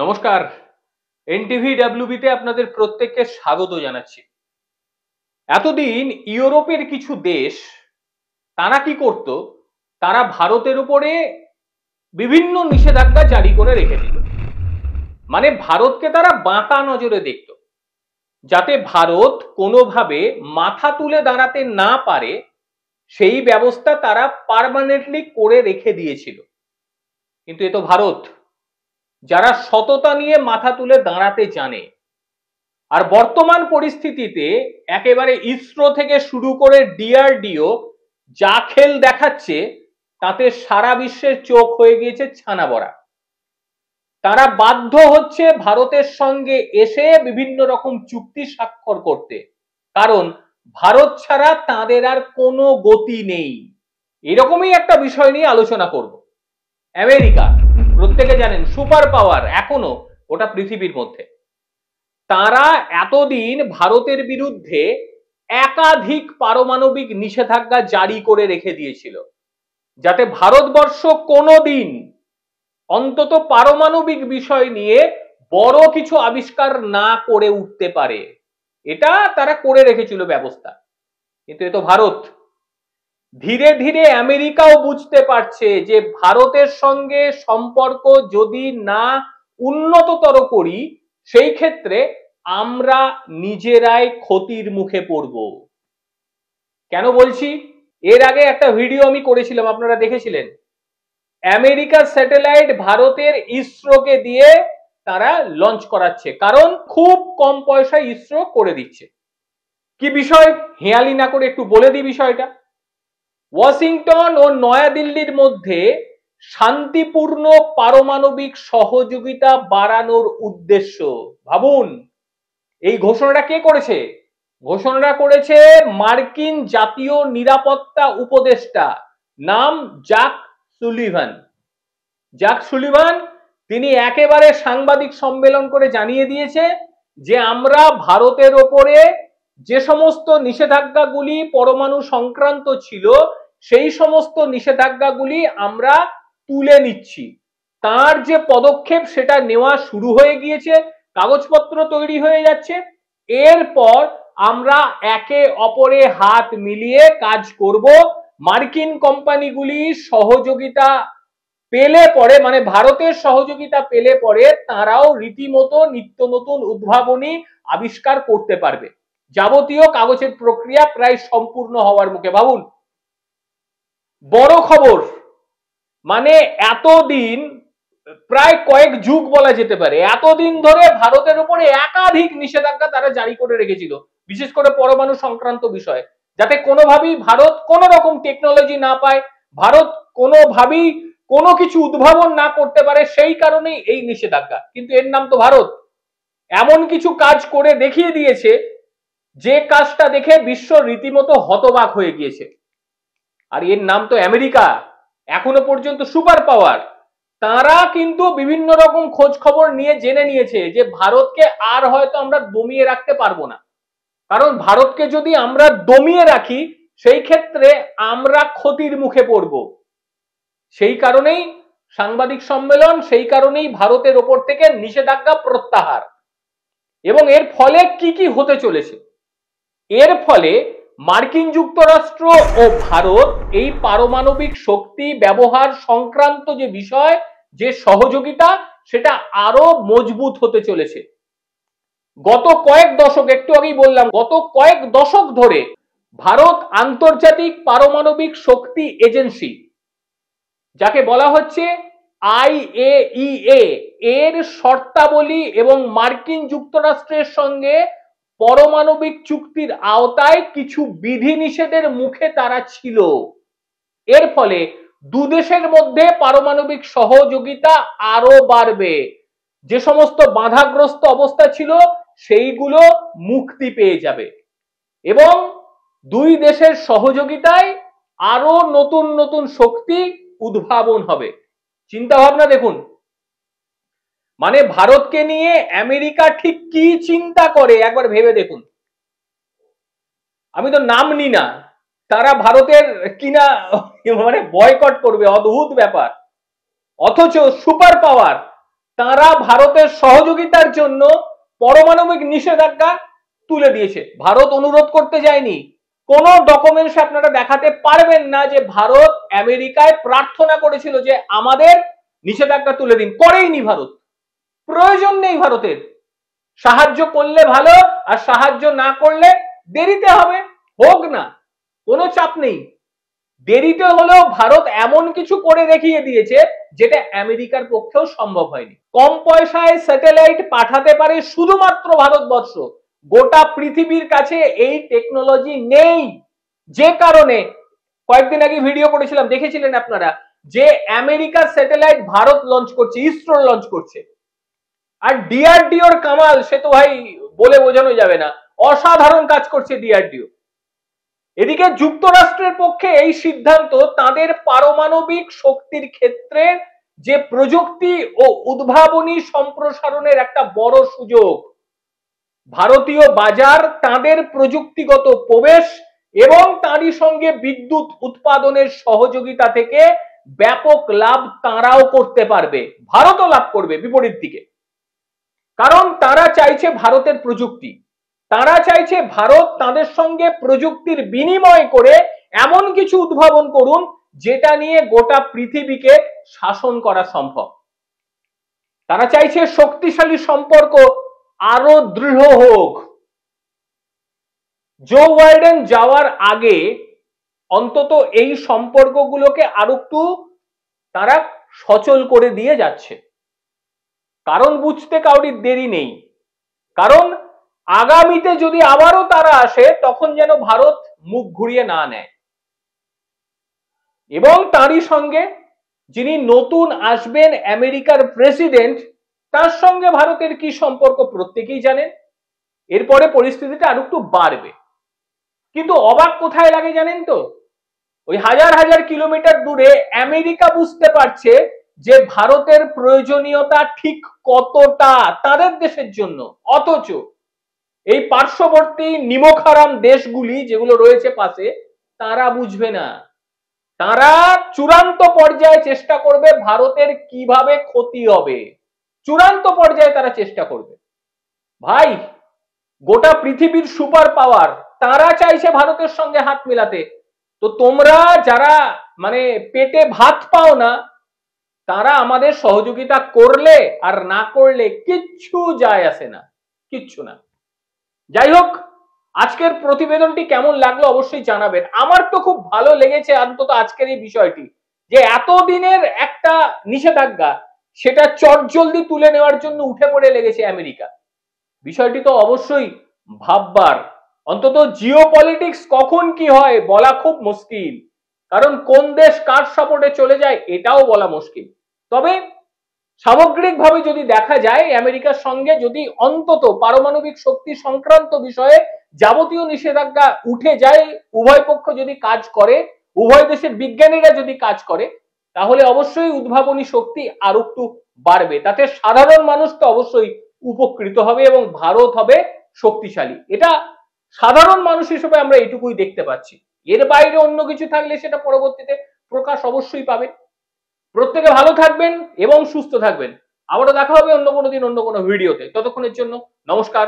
নমস্কার। এনটিভি ডাব্লিউবিতে আপনাদের প্রত্যেককে স্বাগত জানাচ্ছি। এতদিন ইউরোপের কিছু দেশ তারা কি করত, তারা ভারতের উপরে বিভিন্ন নিষেধাজ্ঞা জারি করে রেখে দিত। মানে ভারতকে তারা বাঁকা নজরে দেখত, যাতে ভারত কোনোভাবে মাথা তুলে দাঁড়াতে না পারে সেই ব্যবস্থা তারা পার্মানেন্টলি করে রেখে দিয়েছিল। কিন্তু এ তো ভারত, যারা সততা নিয়ে মাথা তুলে দাঁড়াতে জানে। আর বর্তমান পরিস্থিতিতে একেবারে ইসরো থেকে শুরু করে ডিআরডিও যা খেল দেখাচ্ছে, তাতে সারা বিশ্বের চোখ হয়ে গিয়েছে ছানা বড়া। তারা বাধ্য হচ্ছে ভারতের সঙ্গে এসে বিভিন্ন রকম চুক্তি স্বাক্ষর করতে, কারণ ভারত ছাড়া তাদের আর কোনো গতি নেই। এরকমই একটা বিষয় নিয়ে আলোচনা করব। আমেরিকা, প্রত্যেকে জানেন সুপার পাওয়ার, এখনো ওটা পৃথিবীর মধ্যে। তারা এতদিন ভারতের বিরুদ্ধে একাধিক পারমাণবিক নিষেধাজ্ঞা জারি করে রেখে দিয়েছিল, যাতে ভারতবর্ষ কোনোদিন অন্তত পারমাণবিক বিষয় নিয়ে বড় কিছু আবিষ্কার না করে উঠতে পারে। এটা তারা করে রেখেছিল ব্যবস্থা। কিন্তু এ তো ভারত। ধীরে ধীরে আমেরিকাও বুঝতে পারছে যে ভারতের সঙ্গে সম্পর্ক যদি না উন্নততর করি, সেই ক্ষেত্রে আমরা নিজেরাই ক্ষতির মুখে পড়ব। কেন বলছি? এর আগে একটা ভিডিও আমি করেছিলাম, আপনারা দেখেছিলেন। আমেরিকার স্যাটেলাইট ভারতের ইসরোকে দিয়ে তারা লঞ্চ করাচ্ছে, কারণ খুব কম পয়সায় ইসরো করে দিচ্ছে। কি বিষয়, হেয়ালি না করে একটু বলে দিই বিষয়টা। ওয়াশিংটন ও নয়াদিল্লির মধ্যে শান্তিপূর্ণ পারমাণবিক সহযোগিতা বাড়ানোর উদ্দেশ্য। ভাবুন, এই ঘোষণাটা কে করেছে? ঘোষণাটা করেছে মার্কিন জাতীয় নিরাপত্তা উপদেষ্টা, নাম জ্যাক সুলিভান। জ্যাক সুলিভান তিনি একেবারে সাংবাদিক সম্মেলন করে জানিয়ে দিয়েছে যে আমরা ভারতের ওপরে যে সমস্ত নিষেধাজ্ঞাগুলি পরমাণু সংক্রান্ত ছিল, সেই সমস্ত নিষেধাজ্ঞাগুলি আমরা তুলে নিচ্ছি। তার যে পদক্ষেপ সেটা নেওয়া শুরু হয়ে গিয়েছে, কাগজপত্র তৈরি হয়ে যাচ্ছে। এরপর আমরা একে অপরে হাত মিলিয়ে কাজ করব। মার্কিন কোম্পানিগুলি সহযোগিতা পেলে পরে, মানে ভারতের সহযোগিতা পেলে পরে, তারাও রীতিমতো নিত্য নতুন উদ্ভাবনী আবিষ্কার করতে পারবে। যাবতীয় কাগজের প্রক্রিয়া প্রায় সম্পূর্ণ হওয়ার মুখে। ভাবুন, বড় খবর। মানে এতদিন, প্রায় কয়েক যুগ বলা যেতে পারে, এতদিন ধরে ভারতের উপরে একাধিক নিষেধাজ্ঞা তারা জারি করে রেখেছিল, বিশেষ করে পরমাণু সংক্রান্ত বিষয়, যাতে কোনোভাবেই ভারত কোনো রকম টেকনোলজি না পায়, ভারত কোনোভাবেই কোনো কিছু উদ্ভাবন না করতে পারে। সেই কারণেই এই নিষেধাজ্ঞা। কিন্তু এর নাম তো ভারত। এমন কিছু কাজ করে দেখিয়ে দিয়েছে যে কাজটা দেখে বিশ্ব রীতিমতো হতবাক হয়ে গিয়েছে। আর এর নাম তো আমেরিকা, এখনো পর্যন্ত সুপার পাওয়ার। তারা কিন্তু বিভিন্ন রকম খোঁজ খবর নিয়ে জেনে নিয়েছে যে ভারতকে আর হয়তো আমরা দমিয়ে রাখতে পারবো না, কারণ ভারতকে যদি আমরা দমিয়ে রাখি, সেই ক্ষেত্রে আমরা ক্ষতির মুখে পড়ব। সেই কারণেই সাংবাদিক সম্মেলন, সেই কারণেই ভারতের ওপর থেকে নিষেধাজ্ঞা প্রত্যাহার। এবং এর ফলে কি কি হতে চলেছে? এর ফলে মার্কিন যুক্তরাষ্ট্র ও ভারত এই পারমাণবিক শক্তি ব্যবহার সংক্রান্ত যে বিষয়, যে সহযোগিতা, সেটা আরো মজবুত হতে চলেছে। গত কয়েক দশক, একটু আগেই বললাম, গত কয়েক দশক ধরে ভারত আন্তর্জাতিক পারমাণবিক শক্তি এজেন্সি, যাকে বলা হচ্ছে IAEA, এর শর্তাবলী এবং মার্কিন যুক্তরাষ্ট্রের সঙ্গে পারমাণবিক চুক্তির আওতায় কিছু বিধিনিষেধের মুখে তারা ছিল। এর ফলে দুদেশের মধ্যে পারমাণবিক সহযোগিতা আরো বাড়বে। যে সমস্ত বাধাগ্রস্ত অবস্থা ছিল, সেইগুলো মুক্তি পেয়ে যাবে এবং দুই দেশের সহযোগিতায় আরো নতুন নতুন শক্তি উদ্ভাবন হবে। চিন্তা ভাবনা দেখুন। মানে ভারতকে নিয়ে আমেরিকা ঠিক কি চিন্তা করে একবার ভেবে দেখুন। আমি তো নাম নি না, তারা ভারতের কিনা মানে বয়কট করবে, অদ্ভুত ব্যাপার। অথচ সুপার পাওয়ার, তারা ভারতের সহযোগিতার জন্য পারমাণবিক নিষেধাজ্ঞা তুলে দিয়েছে। ভারত অনুরোধ করতে যায়নি। কোন ডকুমেন্টস আপনারা দেখাতে পারবেন না যে ভারত আমেরিকায় প্রার্থনা করেছিল যে আমাদের নিষেধাজ্ঞা তুলে দিন। করেইনি ভারত, প্রয়োজন নেই ভারতের। সাহায্য করলে ভালো, আর সাহায্য না করলে দেরিতে হবে, হোক না, কোনো চাপ নেই। দেরিতে হলেও ভারত এমন কিছু করে দেখিয়ে দিয়েছে যেটা আমেরিকার পক্ষেও সম্ভব হয়নি। কম পয়সায় স্যাটেলাইট পাঠাতে পারে শুধুমাত্র ভারতবর্ষ, গোটা পৃথিবীর কাছে এই টেকনোলজি নেই। যে কারণে কয়েকদিন আগে ভিডিও করেছিলাম, দেখেছিলেন আপনারা, যে আমেরিকার স্যাটেলাইট ভারত লঞ্চ করছে, ইসরো লঞ্চ করছে। আর ডিআরডিওর কামাল সে তো ভাই বলে বোঝানো যাবে না, অসাধারণ কাজ করছে ডিআরডিও। এদিকে যুক্তরাষ্ট্রের পক্ষে এই সিদ্ধান্ত তাদের পারমাণবিক শক্তির ক্ষেত্রে যে প্রযুক্তি ও উদ্ভাবনী সম্প্রসারণের একটা বড় সুযোগ। ভারতীয় বাজার তাদের প্রযুক্তিগত প্রবেশ এবং তারই সঙ্গে বিদ্যুৎ উৎপাদনের সহযোগিতা থেকে ব্যাপক লাভ তারাও করতে পারবে, ভারতও লাভ করবে বিপরীত দিকে। কারণ তারা চাইছে ভারতের প্রযুক্তি, তারা চাইছে ভারত তাদের সঙ্গে প্রযুক্তির বিনিময় করে এমন কিছু উদ্ভাবন করুন যেটা নিয়ে গোটা পৃথিবীকে শাসন করা সম্ভব। তারা চাইছে শক্তিশালী সম্পর্ক আরো দৃঢ় হোক। জো বাইডেন যাওয়ার আগে অন্তত এই সম্পর্কগুলোকে আরো একটু তারা সচল করে দিয়ে যাচ্ছে। কারণ বুঝতে কাউরির দেরি নেই, কারণ আগামীতে যদি আবারও তারা আসে তখন যেন ভারত মুখ ঘুরিয়ে না নেয়। এবং তারই সঙ্গে যিনি নতুন আসবেন আমেরিকার প্রেসিডেন্ট, তার সঙ্গে ভারতের কি সম্পর্ক প্রত্যেকেই জানেন। এরপরে পরিস্থিতিটা আরো একটু বাড়বে। কিন্তু অবাক কোথায় লাগে জানেন তো, ওই হাজার হাজার কিলোমিটার দূরে আমেরিকা বুঝতে পারছে যে ভারতের প্রয়োজনীয়তা ঠিক কতটা তাদের দেশের জন্য, অথচ এই পার্শ্ববর্তী নিমখারাম দেশগুলি যেগুলো রয়েছে পাশে, তারা বুঝবে না। তারা চূড়ান্ত পর্যায়ে চেষ্টা করবে ভারতের কিভাবে ক্ষতি হবে, চূড়ান্ত পর্যায়ে তারা চেষ্টা করবে। ভাই, গোটা পৃথিবীর সুপার পাওয়ার তারা চাইছে ভারতের সঙ্গে হাত মিলাতে, তো তোমরা যারা মানে পেটে ভাত পাও না, তারা আমাদের সহযোগিতা করলে আর না করলে কিচ্ছু যায় আসে না, কিচ্ছু না। যাই হোক, আজকের প্রতিবেদনটি কেমন লাগলো অবশ্যই জানাবেন। আমার তো খুব ভালো লেগেছে অন্তত আজকের এই বিষয়টি, যে এতদিনের একটা নিষেধাজ্ঞা সেটা চটজলদি তুলে নেওয়ার জন্য উঠে পড়ে লেগেছে আমেরিকা। বিষয়টি তো অবশ্যই ভাববার। অন্তত জিও পলিটিক্স কখন কি হয় বলা খুব মুশকিল, কারণ কোন দেশ কার সাপোর্টে চলে যায় এটাও বলা মুশকিল। তবে সামগ্রিকভাবে যদি দেখা যায়, আমেরিকার সঙ্গে যদি অন্তত পারমাণবিক শক্তি সংক্রান্ত বিষয়ে যাবতীয় নিষেধাজ্ঞা উঠে যায়, উভয় পক্ষ যদি কাজ করে, উভয় দেশের বিজ্ঞানীরা যদি কাজ করে, তাহলে অবশ্যই উদ্ভাবনী শক্তি আরো একটু বাড়বে। তাতে সাধারণ মানুষ তো অবশ্যই উপকৃত হবে এবং ভারত হবে শক্তিশালী। এটা সাধারণ মানুষ হিসেবে আমরা এটুকুই দেখতে পাচ্ছি। এর বাইরে অন্য কিছু থাকলে সেটা পরবর্তীতে প্রকাশ অবশ্যই পাবে। প্রত্যেকে ভালো থাকবেন এবং সুস্থ থাকবেন। আবারও দেখা হবে অন্য কোনো দিন অন্য কোনো ভিডিওতে। ততক্ষণের জন্য নমস্কার।